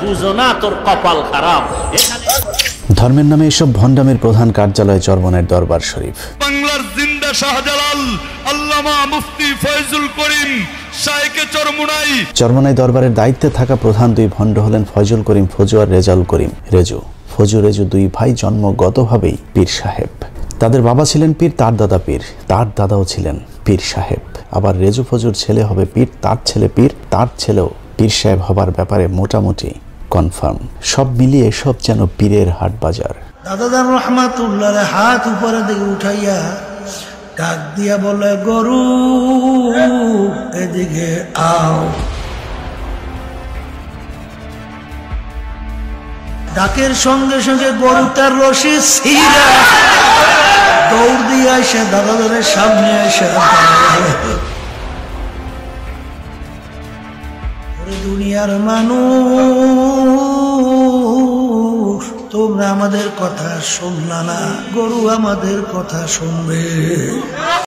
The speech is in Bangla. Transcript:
বুঝো না তোর কপাল খারাপ। ধর্মের নামে এসব ভণ্ডামের প্রধান কার্যালয় চরমনাইর দরবার শরীফ। বাংলার জিন্দা শাহজালাল আল্লামা মুফতি ফয়জুল করিম শাইখে চরমনাই। চরমনাই দরবারের দায়িত্বে থাকা প্রধান দুই ভণ্ড হলেন ফয়জুল করিম ফজু আর রেজাউল করিম রেজু। ফজু রেজু দুই ভাই জন্মগতভাবেই পীর সাহেব। তাদের বাবা ছিলেন পীর, তার দাদা পীর, তার দাদাও ছিলেন পীর সাহেব। আবার রেজু ফজুর ছেলে হবে পীর, তার ছেলে পীর, তার ছেলেও পীর সাহেব হবার ব্যাপারে মোটামুটি কনফার্ম। সব মিলিয়ে এসব যেন পীরের হাট বাজার। দাদাদার রহমাতুল্লাহ হাত উপরে দিকে উঠাইয়া ডাক দিয়া বলে, গরু এদিকে আও। ডাকের সঙ্গে সঙ্গে গরু তার রশি ছিঁড়া দৌড় দিয়ে আসে দাদাদারের সামনে এসে, দুনিয়ার মানুষ তোমরা আমাদের কথা শুনলা না, গরু আমাদের কথা শুনবে।